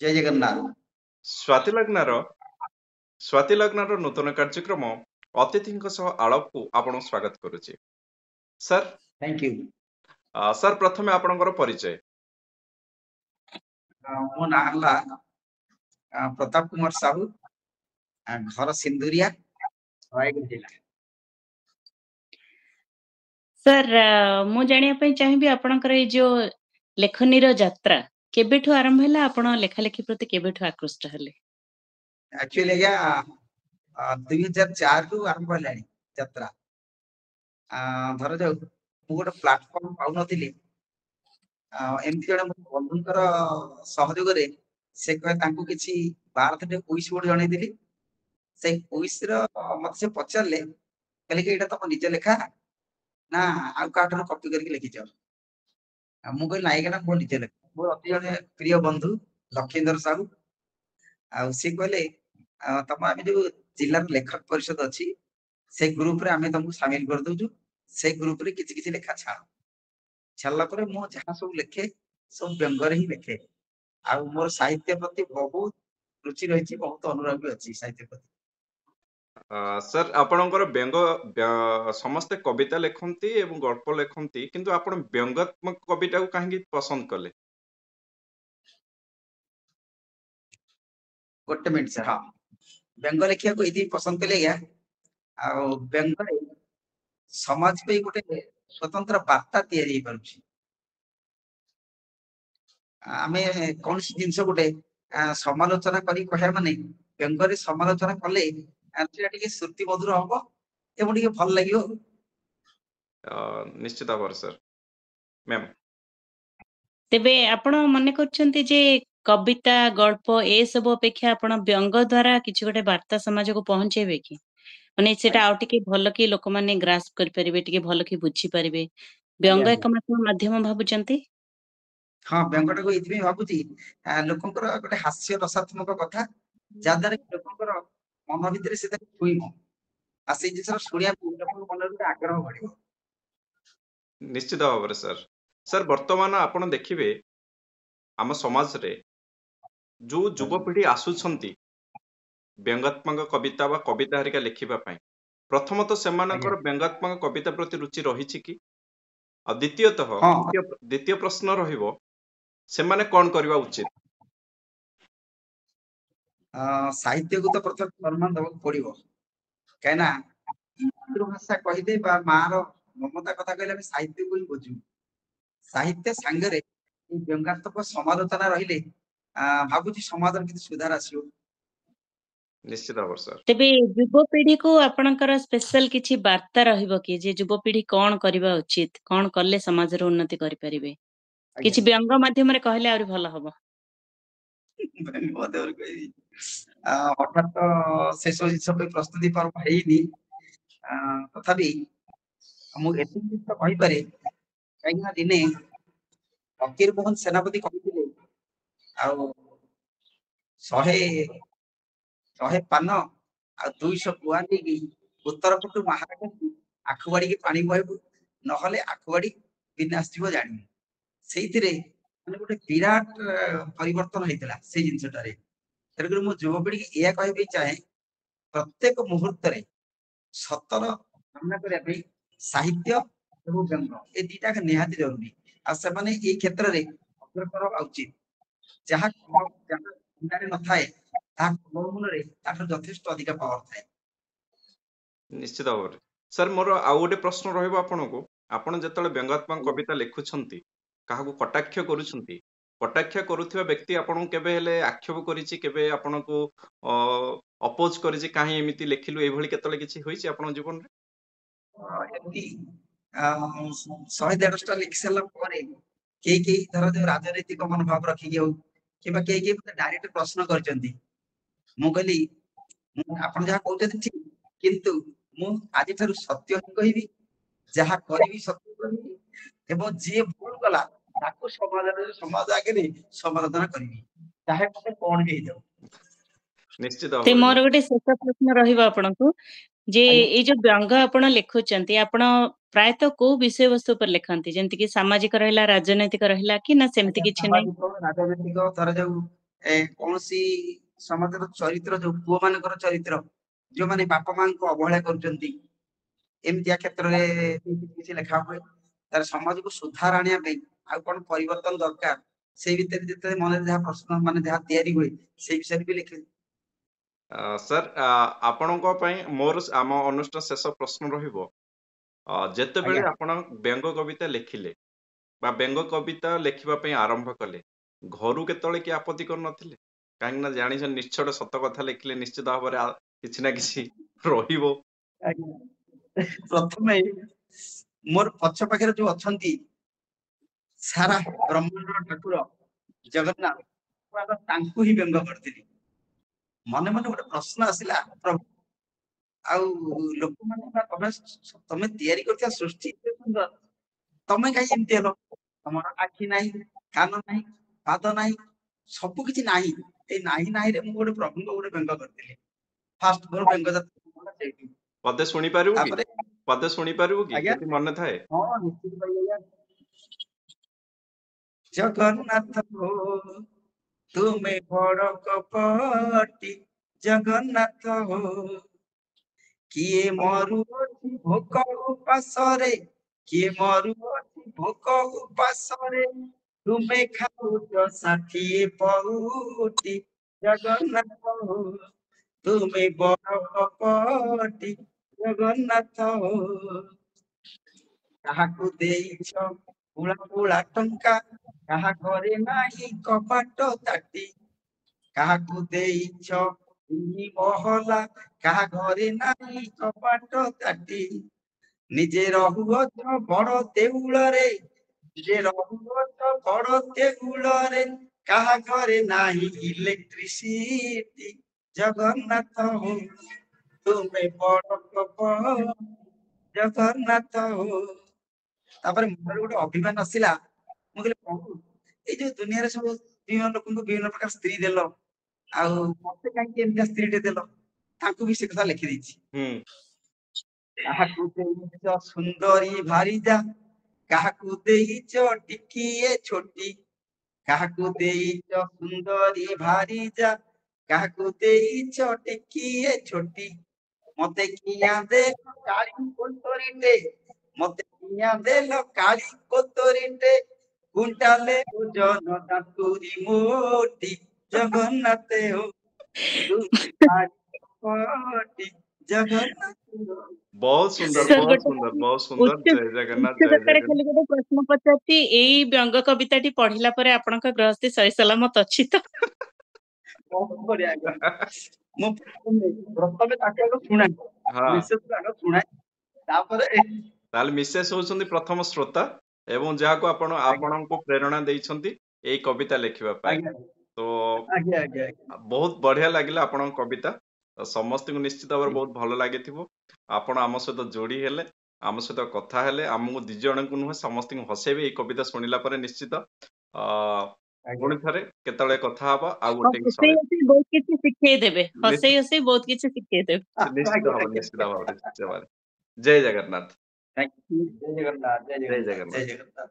जय जगन्नाथ। ସ୍ୱାତି ଲଗ୍ନାର ନୂତନ କାର୍ଯ୍ୟକ୍ରମ ଅତିଥିଙ୍କ ସହ ଆଳପକୁ ଆପଣ ସ୍ୱାଗତ କରୁଛି। Sir thank you. ସାର୍ ପ୍ରଥମେ ଆପଣଙ୍କର ପରିଚୟ। मो ना हला प्रताप कुमार साहू, घर सिंधुरिया, रायगढ़ जिला। सर मु जानिया पई चाहिबी आपणकर ए जो लेखनीर यात्रा केबेठु आरंभ हैला, आपण लेखा लेखी प्रति केबेठु आकृष्ट हले? एक्चुअली या 2004 रु आरंभ हलानी यात्रा। धर जाऊ मु गोटे प्लेटफॉर्म पाउ नथिली, एमती जणे मो बंधुकर सहयोग रे से कहे तांको किछि भारत कुइस बोर्ड जणै दिली। से कुइस रो मते से पचारले कहले कि एटा तो निज लेखा ना आउ काठर कॉपी करके लिखि जाओ। मु कहली नाई केना मो निज लेखा। मोर अति जणे प्रिय बंधु लखींदर साहू आ से कहले तम आमे जो जिल्ला लेखक परिषद अछि से ग्रुप रे आमे तुमको शामिल कर दोजु। से ग्रुप रे किछि किछि लेखा छाड़ला परे मो जहाँ सब लिखे सब व्यंग रे ही लिखे। आ मोर साहित्य प्रति बहुत रुचि रही, बहुत अनुराग भी अच्छी साहित्य प्रति। ସାର୍ ଆପଣଙ୍କର ସମସ୍ତେ କବିତା ଲେଖନ୍ତି ଏବଂ ଗଳ୍ପ ଲେଖନ୍ତି, କିନ୍ତୁ ଆପଣ ବ୍ୟଙ୍ଗାତ୍ମକ କବିତାକୁ କାହିଁକି ପସନ୍ଦ କଲେ? गोटे मिनट सर। हाँ, व्यंग लिखिया को इदी पसंद कले गया। आ व्यंग रे समाज पे गोटे स्वतंत्र वार्ता तैयारी करूची। आमे कौन सी जिंस गोटे समालोचना करी कहया माने व्यंग रे समालोचना कले सेटा टिके श्रुति मधुर हबो एवं टिके भल लागियो। निश्चित भाବରେ सर। मैम तेबे आपण मने करछन्ती जे कविता गल्प ए सब अपेक्षा आपण व्यंग द्वारा किछि गोटे वार्ता समाज को पहुंचेबे कि माने सेटा आउ टिके भल कि लोक माने ग्रास्प कर परिबे, टिके भल कि बुझी परिबे, व्यंग एकमात्र माध्यम भाबुचन्ती? हाँ, व्यंगटा को इथि भाबुची लोकंकर गोटे हास्य रसात्मक कथा जादार लोकंकर मन भितर से छुईम आ से जिसर सुनिया लोक मन रे आग्रह बढ़िबो। निश्चित भाବରେ सर। सर वर्तमान आपण देखिबे आम समाज रे जो युवपीढ़ी आसुछंती व्यंगात्मक कविता बा कविता हरिका लिखिबा पई, प्रथमतः सेमानकर व्यंगात्मक कविता प्रति रुचि रहिछि कि? आ द्वितीय प्रश्न रहिबो सेमाने कोन करबा उचित? साहित्य को तो प्रथम सम्मान देବାକୁ पड़िबो, कहना मातृभाषा कहिदे बा मार ममता कथा कहले हम साहित्य को ही बुझू। साहित्य संगरे व्यंगात्मक समालोचना रहिले भाबुची समाज रे किछ सुधार आसियो। निश्चित भाବରେ सर। तेबे युवपीढ़ी को आपणकर स्पेशल किछि वार्ता रहिबो कि जे युवपीढ़ी कोन करबा उचित, कोन करले समाज रो उन्नति करि परिबे? किछि व्यंग माध्यम रे कहले आउरी भल हबो। हठात शेष जिस प्रस्तुति पर्व है तथापि मु एति जिस कहि पारे कहीं दिने फकीर मोहन सेनापति कहते आ 100 पान आ 200 कुआ नहीं उत्तर पटु महाराज आखुबाड़ी के पानी बहबू नहले आखुबाड़ी विनाश जीव जानी से माने गोटे विराट परिवर्तन होता से जिनसटारे। तेणुकर मु युवपीढ़ी की यह कहबे चाहे प्रत्येक मुहूर्त रे सतर सामना करने साहित्य और व्यंग ए दीटा के निहाती जरूरी आ से माने ए क्षेत्र रे अग्रसर उचित। जहाँ चिंतारे न थाए ता मन रे ताठो यथेष्ट अधिक पावर थाए। निश्चित भाବରେ सर मोर आउ गोटे प्रश्न रहिबो आपनको, आपण जेतले व्यंगात्मक कविता लिखुछंती काहाकू कटाक्ष करूछंती, कटाक्ष करूथिबा व्यक्ति आपनको केबे हेले आक्षेप करिछि, केबे आपनको अपोज करिछि काहे एमिति लेखिलु, एई भली केतले किछि होइछि आपण जीवन रे? एमती 100-150 लिखि सारला परे के धर जो राजनीतिक मनोभाव रखिକି हो किबा के मते डायरेक्ट प्रश्न करचंती मु कहली आपण जहा कहउछथि ठीक, किंतु मु आज थारु सत्य ही कहिबी, जहा करबी सत्य कहिबी एवं जे भूल कला ताको समाज आगे रे समालोचना करबी चाहे मते कोन हे जाऊ। निश्चित ते भाବରେ मोर गोटे शेष प्रश्न रहिबो आपनको जे ए जो व्यंग आपण लिखुचंती आपण प्रायतः को विषय वस्तु पर लिखंती, जेंति कि सामाजिक रहला, राजनैतिक रहला कि ना सेमति किछि नै? सामाजिक राजनैतिक धर जाऊ କୌଣସି ସମାଜର ଚରିତ୍ର ଯୋଉ ପୁଅ ମାନଙ୍କର ଚରିତ୍ର ଯୋଉମାନେ ବାପା ମାଙ୍କୁ ଅବହେଳା କରୁଛନ୍ତି ଏମିତିଆ କ୍ଷେତ୍ରରେ କିଛି ଲେଖା ହୁଏ। ତାର ସମାଜକୁ ସୁଧାର ଆଣିବା ପାଇଁ ଆଉ କଣ ପରିବର୍ତ୍ତନ ଦରକାର ସେଇ ଭିତରେ ଯେତେବେଳେ ମନରେ ଯାହା ପ୍ରଶ୍ନ ମାନେ ଯାହା ତିଆରି ହୁଏ ସେଇ ବିଷୟରେ ବି ଲେଖେ। ସାର୍ ଆପଣଙ୍କ ପାଇଁ ମୋର ଆମ ଅନୁଷ୍ଠାନ ଶେଷ ପ୍ରଶ୍ନ ରହିବ ଯେତେବେଳେ ଆଜ୍ଞା ଆପଣ ବ୍ୟଙ୍ଗ କବିତା ଲେଖିଲେ ବା ବ୍ୟଙ୍ଗ କବିତା ଲେଖିବା ପାଇଁ ଆରମ୍ଭ କଲେ ଘରୁ କେତେବେଳେ କି ଆପତ୍ତି କରିନଥିଲେ? କାହିଁକି ନା ଜାଣିଛ ନିଶ୍ଚୟ ସତ କଥା ଲେଖିଲେ ନିଶ୍ଚିତ ଭାବରେ କିଛି ନା କିଛି ରହିବ। ପ୍ରଥମେ ମୋର ପଛ ପାଖରେ ଯୋଉ ଅଛନ୍ତି ସାରା ବ୍ରହ୍ମାଣ୍ଡର ଠାକୁର ଜଗନ୍ନାଥ ତାଙ୍କୁ ହିଁ ବ୍ୟଙ୍ଗ କରିଥିଲି। ମନେ ମନେ ଗୋଟେ ପ୍ରଶ୍ନ ଆସିଲା, ପ୍ରଭୁ ଆଉ ଲୋକମାନେ ତମେ ତିଆରି କରିଥିବା ସୃଷ୍ଟି ଏତେ ସୁନ୍ଦର, ତମେ କାହିଁ ଏମିତି ହେଲ? ତମର ଆଖି ନାହିଁ, କାନ ନାହିଁ, ପାଦ ନାହିଁ, ସବୁ କିଛି ନାହିଁ। ଏଇ ନାହିଁ ନାହିଁରେ ମୁଁ ଗୋଟେ ପ୍ରଭୁଙ୍କ ଗୋଟେ ବ୍ୟଙ୍ଗ କରିଥିଲି। ଫାଷ୍ଟ ମୋର ବ୍ୟଙ୍ଗ ଯାତ୍ରା ସେଇଠି। ପଦେ ଶୁଣିପାରିବୁ କି? ତାପରେ ପଦେ ଶୁଣିପାରିବୁ କି ଆଜ୍ଞା ଯଦି ମନେ ଥାଏ? ହଁ ନିଶ୍ଚିତ ଭାବେ ଆଜ୍ଞା। ଜଗନ୍ନାଥ ହୋ ତୁମେ ବଡ କପଟି, ଜଗନ୍ନାଥ ହୋ କିଏ ମରୁଅଛି ଭୋକ ଉପାସରେ, କିଏ ମରୁଅଛି ଭୋକ ଉପାସରେ, ତୁମେ ଖାଉଛ 60 ପଉଟି, ଜଗନ୍ନାଥ ହୋ ତୁମେ ବଡ କପଟି, ଜଗନ୍ନାଥ ହୋ କାହାକୁ ଦେଇଛ ପୁଳା ପୁଳା ଟଙ୍କା, କାହା ଘରେ ନାହିଁ କବାଟ ତାଟି, କାହାକୁ ଦେଇଛ ମହଲା, କାହା ଘରେ ନାହିଁ କବାଟ ତାଟି, ନିଜେ ରହୁଅଛ ବଡ ଦେଉଳରେ, ନିଜେ ରହୁଅଛ ବଡ ଦେଉଳରେ, କାହା ଘରେ ନାହିଁ ଇଲେକ୍ଟ୍ରିସିଟି, ଜଗନ୍ନାଥ ହୋ ତୁମେ ବଡ କପଟ, ଜଗନ୍ନାଥ ହୋ। ତାପରେ ମୋର ଗୋଟେ ଅଭିମାନ ଆସିଲା, ମୁଁ କହିଲି ପ୍ରଭୁ ଏଇ ଯୋଉ ଦୁନିଆରେ ସବୁ ବିଭିନ୍ନ ଲୋକଙ୍କୁ ବିଭିନ୍ନ ପ୍ରକାର ସ୍ତ୍ରୀ ଦେଲ, ଆଉ ମତେ କାହିଁକି ଏମିତିଆ ସ୍ତ୍ରୀଟେ ଦେଲ? ତାଙ୍କୁ ବି ସେ କଥା ଲେଖିଦେଇଛି। କାହାକୁ ଦେଇଛ ସୁନ୍ଦରୀ ଭାରିଜା, କାହାକୁ ଦେଇଛ ଟିକିଏ ଛୋଟି, କାହାକୁ ଦେଇଛ ସୁନ୍ଦରୀ ଭାରିଜା, କାହାକୁ ଦେଇଛ ଟିକିଏ ଛୋଟି, ମତେ କିଆଁ ଦେଲ କାଳି କୋତରୀଟେ, ମତେ କିଆଁ ଦେଲ କାଳି କୋତରୀଟେ, କୁଣ୍ଟାଲେ ଓଜନ ଦାନ୍ତୁରି ମୋଟି, ଜଗନ୍ନାଥ ହୋ ତୁମେ ଭାରି କପଟି, ଜଗନ୍ନାଥ ହୋ। ବହୁତ ସୁନ୍ଦର, ସାର୍ ବହୁତ ଗୋଟେ ସୁନ୍ଦର, ବହୁତ ସୁନ୍ଦର। ଉଚ୍ଚ ଜୟ ଜଗନ୍ନାଥ, ଉଚ୍ଚ ଜୟ କଥାରେ ଖାଲି ଜଗନ୍ନାଥ। ଗୋଟେ ପ୍ରଶ୍ନ ପଚାରୁଛି, ଏଇ ବ୍ୟଙ୍ଗ କବିତାଟି ପଢିଲା ପରେ ଆପଣଙ୍କ ଗୃହସ୍ଥୀ ସହି ସଲାମତ ଅଛି ତ? ବହୁତ ବଢିଆ ଆଜ୍ଞା। ମୁଁ ପ୍ରଥମେ ତାକୁ ଆଗ ଶୁଣାଏ, ହଁ ବିଶେଷ ଆଗ ଶୁଣାଏ, ତାପରେ ତାହେଲେ ମିସେସ୍ ହଉଛନ୍ତି ପ୍ରଥମ ଶ୍ରୋତା ଏବଂ ଯାହାକୁ ଆପଣ ଆଜ୍ଞା ଆପଣଙ୍କୁ ପ୍ରେରଣା ଦେଇଛନ୍ତି ଏଇ କବିତା ଲେଖିବା ପାଇଁ। ଆଜ୍ଞା ତ ଆଜ୍ଞା ଆଜ୍ଞା ବହୁତ ବଢିଆ ଲାଗିଲା ଆପଣଙ୍କ କବିତା। ସମସ୍ତଙ୍କୁ ନିଶ୍ଚିତ ଭାବରେ ଆଜ୍ଞା ବହୁତ ଭଲ ଲାଗିଥିବ। ଆପଣ ଆମ ସହିତ ଯୋଡି ହେଲେ, ଆମ ସହିତ କଥା ହେଲେ, ଆମକୁ ଦି ଜଣଙ୍କୁ ନୁହେଁ ସମସ୍ତଙ୍କୁ ହସେଇବେ ଏଇ କବିତା ଶୁଣିଲା ପରେ ନିଶ୍ଚିତ। ଆଜ୍ଞା। ପୁଣି ଥରେ କେତେବେଳେ କଥା ହବା ଆଉ ହଁ, ଗୋଟେ ହସେଇ ହସେଇ ବହୁତ କିଛି ଶିଖେଇ ଦେବେ, ହସେଇ ନିଶ୍ଚିତ ହସେଇ ବହୁତ କିଛି ଶିଖେଇ ଦେବେ। ନିଶ୍ଚିତ ଭାବରେ, ନିଶ୍ଚିତ ଭାବରେ, ନିଶ୍ଚିତ ଭାବରେ। ଜୟ ଜଗନ୍ନାଥ, ଜୟ ଜଗନ୍ନାଥ, ଜୟ ଜୟ ଜଗନ୍ନାଥ, ଜୟ ଜଗନ୍ନାଥ। ଜଗନ୍ନାଥ।